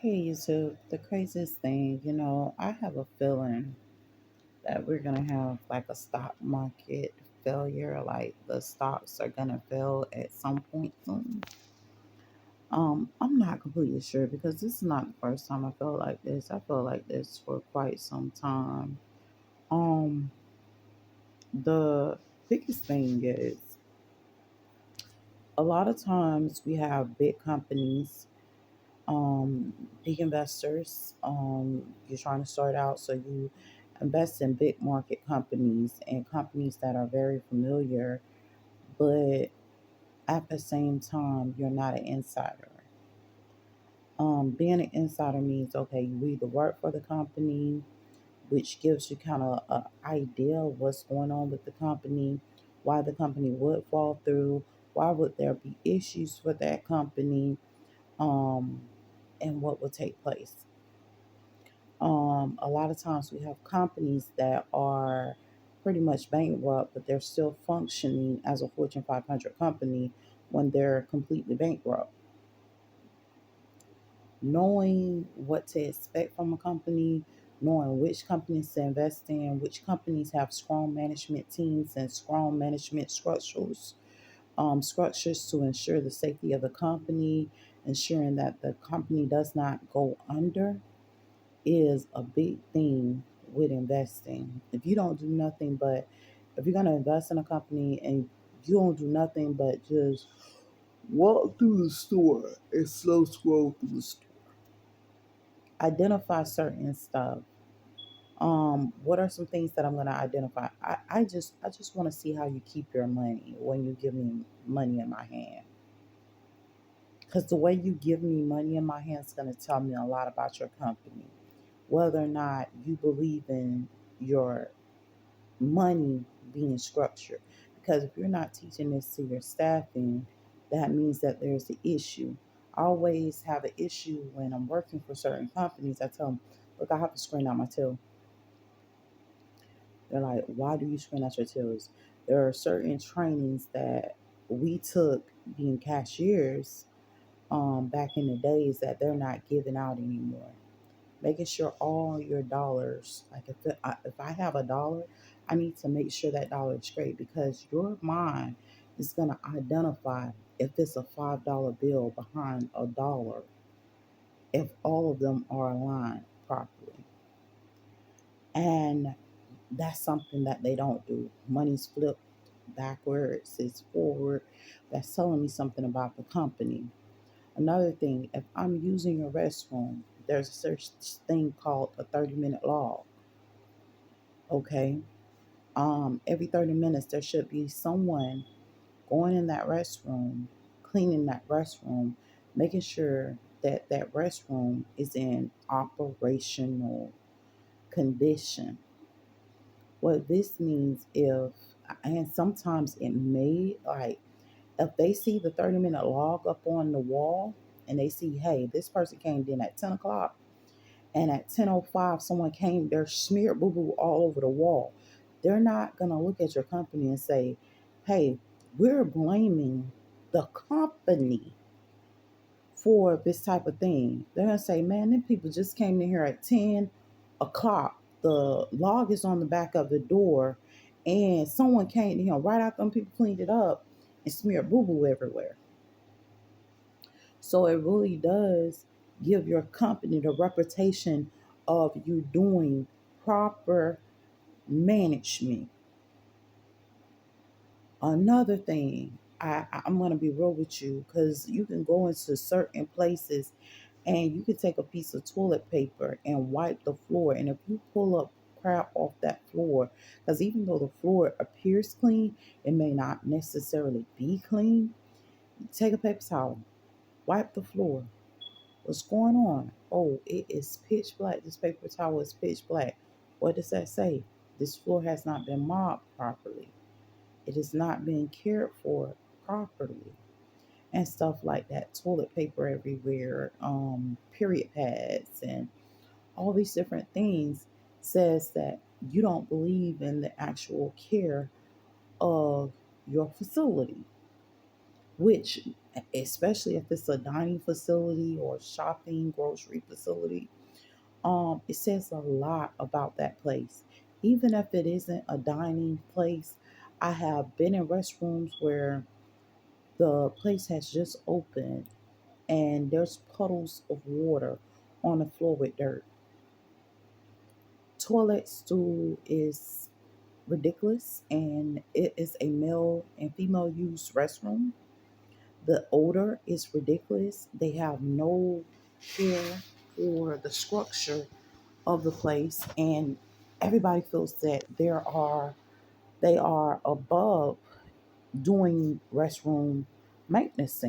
Hey YouTube, the craziest thing, I have a feeling that we're gonna have like a stock market failure, like the stocks are gonna fail at some point soon. I'm not completely sure because this is not the first time I felt like this. I felt like this for quite some time. Um, the biggest thing is a lot of times we have big companies, big investors. You're trying to start out, so you invest in big market companies and companies that are very familiar, but at the same time, you're not an insider. Being an insider means okay, you either work for the company, which gives you kind of an idea of what's going on with the company, why the company would fall through, why would there be issues with that company, um, and what would take place. A lot of times we have companies that are pretty much bankrupt, but they're still functioning as a Fortune 500 company when they're completely bankrupt. Knowing what to expect from a company, knowing which companies to invest in, which companies have strong management teams and strong management structures to ensure the safety of the company, ensuring that the company does not go under is a big thing with investing. If you don't do nothing but, if you're going to invest in a company and you don't do nothing but just walk through the store and slow scroll through the store, identify certain stuff. What are some things that I'm going to identify? I just want to see how you keep your money when you give me money in my hand. Because the way you give me money in my hand is going to tell me a lot about your company, whether or not you believe in your money being structured. Because if you're not teaching this to your staffing, that means that there's an issue. I always have an issue when I'm working for certain companies. I tell them, look, I have to screen out my till. They're like, why do you screen out your tills? There are certain trainings that we took being cashiers back in the days that they're not giving out anymore. Making sure all your dollars, like if I have a dollar, I need to make sure that dollar is straight because your mind is going to identify if it's a $5 bill behind a dollar, if all of them are aligned properly. And that's something that they don't do. Money's flipped backwards, it's forward. That's telling me something about the company. Another thing, if I'm using a restroom, there's a such thing called a 30-minute log. Okay. Every 30 minutes there should be someone going in that restroom, cleaning that restroom, making sure that that restroom is in operational condition. What this means if, and sometimes it may, like, if they see the 30-minute log up on the wall and they see, hey, this person came in at 10 o'clock and at 10:05 someone came, they're smeared boo boo all over the wall. They're not going to look at your company and say, hey, we're blaming the company for this type of thing. They're going to say, man, them people just came in here at 10 o'clock. The log is on the back of the door, and someone came, right after them people cleaned it up and smeared boo boo everywhere. So it really does give your company the reputation of you doing proper management. Another thing, I'm going to be real with you because you can go into certain places and you can take a piece of toilet paper and wipe the floor. And if you pull up crap off that floor, because even though the floor appears clean, it may not necessarily be clean. Take a paper towel, wipe the floor. What's going on? Oh, it is pitch black. This paper towel is pitch black. What does that say? This floor has not been mopped properly. It is not being cared for properly. And stuff like that. Toilet paper everywhere, period pads, and all these different things says that you don't believe in the actual care of your facility, which especially if it's a dining facility or shopping grocery facility. It says a lot about that place. Even if it isn't a dining place, I have been in restrooms where the place has just opened and there's puddles of water on the floor with dirt. Toilet stool is ridiculous, and it is a male and female use restroom. The odor is ridiculous. They have no care for the structure of the place, and everybody feels that they are above doing restroom maintenance.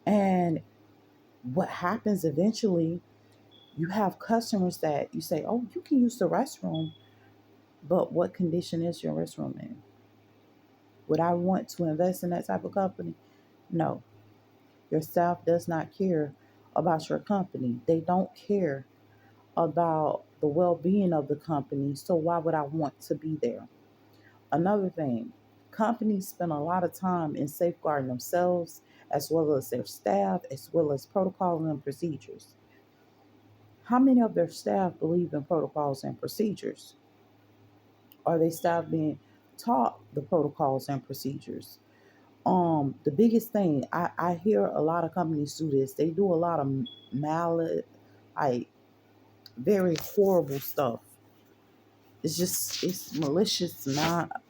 And what happens eventually, you have customers that you say, "Oh, you can use the restroom," but what condition is your restroom in? Would I want to invest in that type of company? No. Your staff does not care about your company. They don't care about the well being of the company. So why would I want to be there? Another thing, companies spend a lot of time in safeguarding themselves as well as their staff, as well as protocols and procedures. How many of their staff believe in protocols and procedures? Are they staff being taught the protocols and procedures? The biggest thing I hear a lot of companies do this. They do a lot of mallet, like very horrible stuff. It's malicious, not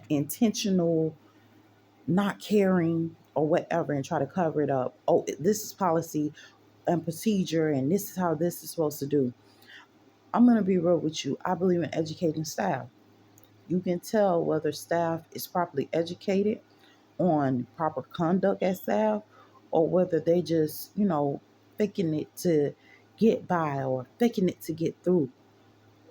intentional, not caring or whatever, and try to cover it up. Oh, this is policy and procedure, and this is how this is supposed to do. I'm gonna be real with you. I believe in educating staff. You can tell whether staff is properly educated on proper conduct as staff, or whether they just, faking it to get by or faking it to get through.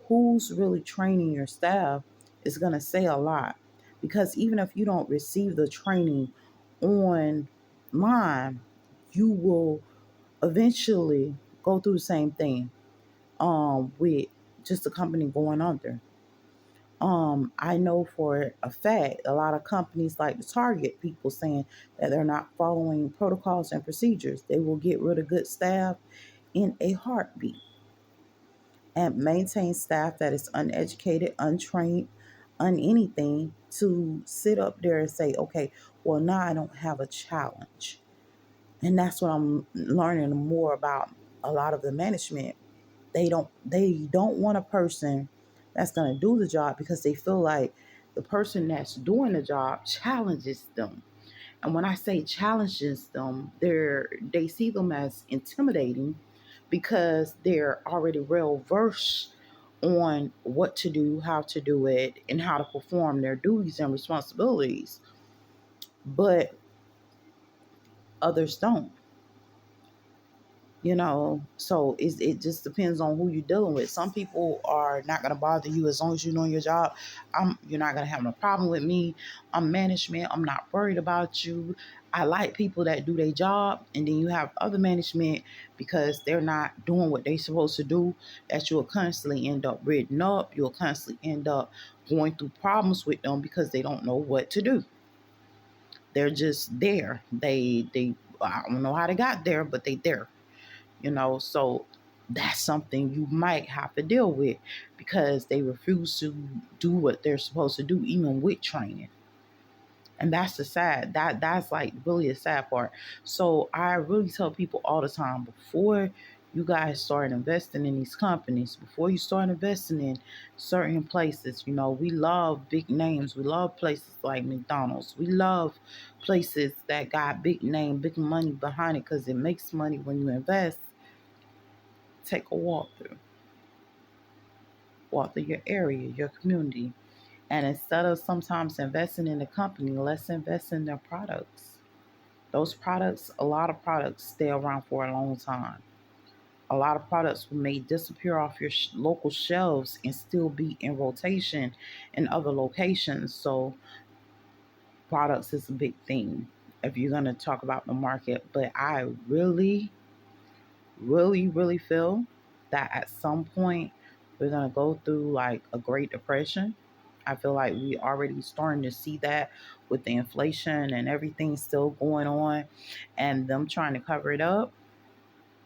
Who's really training your staff is going to say a lot, because even if you don't receive the training online, you will eventually go through the same thing with just the company going under. I know for a fact a lot of companies like to target people saying that they're not following protocols and procedures. They will get rid of good staff in a heartbeat and maintain staff that is uneducated, untrained, on anything, to sit up there and say, okay, well, now I don't have a challenge. And that's what I'm learning more about a lot of the management. They don't want a person that's going to do the job, because they feel like the person that's doing the job challenges them. And when I say challenges them, they see them as intimidating, because they're already well versed on what to do, how to do it, and how to perform their duties and responsibilities. But others don't. So it just depends on who you're dealing with. Some people are not going to bother you as long as you're doing your job. You're not going to have no problem with me. I'm management. I'm not worried about you. I like people that do their job. And then you have other management, because they're not doing what they're supposed to do, that you'll constantly end up written up. You'll constantly end up going through problems with them, because they don't know what to do. They're just there. They I don't know how they got there, but they there. So that's something you might have to deal with, because they refuse to do what they're supposed to do, even with training. And that's the sad, that's like really a sad part. So I really tell people all the time, before you guys start investing in these companies, before you start investing in certain places, we love big names. We love places like McDonald's. We love places that got big name, big money behind it, because it makes money when you invest. Take a walk through your area, your community. And instead of sometimes investing in the company, let's invest in their products. Those products, a lot of products stay around for a long time. A lot of products may disappear off your local shelves and still be in rotation in other locations. So, products is a big thing if you're going to talk about the market. But I really, really, really feel that at some point we're going to go through like a Great Depression. I feel like we already starting to see that with the inflation and everything still going on and them trying to cover it up.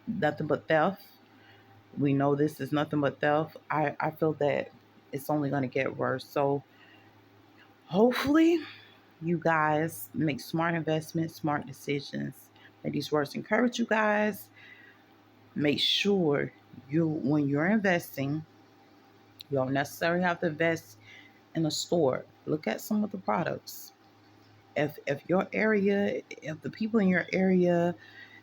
Nothing but theft. We know this is nothing but theft. I feel that it's only going to get worse. So hopefully you guys make smart investments, smart decisions. May these words encourage you guys. Make sure when you're investing, you don't necessarily have to invest in a store. Look at some of the products. If the people in your area,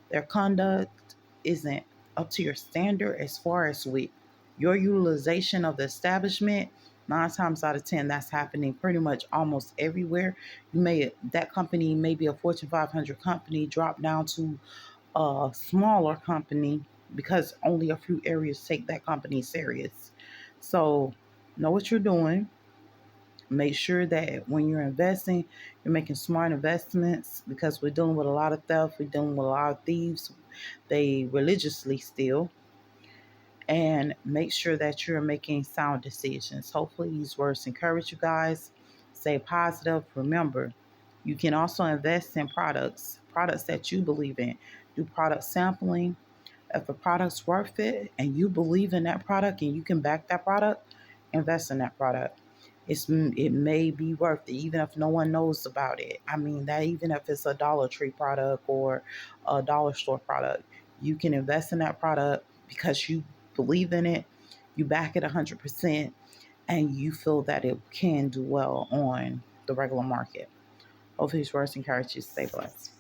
their conduct isn't up to your standard as far as with your utilization of the establishment, 9 times out of 10 that's happening pretty much almost everywhere. That company may be a Fortune 500 company drop down to a smaller company because only a few areas take that company serious. So know what you're doing. Make sure that when you're investing, you're making smart investments because we're dealing with a lot of theft, we're dealing with a lot of thieves. They religiously steal. And make sure that you're making sound decisions. Hopefully, these words encourage you guys. Stay positive. Remember, you can also invest in products that you believe in. Do product sampling. If the product's worth it and you believe in that product and you can back that product, invest in that product. It may be worth it even if no one knows about it. I mean that even if it's a Dollar Tree product or a dollar store product, you can invest in that product because you believe in it, you back it 100%, and you feel that it can do well on the regular market. Hopefully, these words encourage you to stay blessed.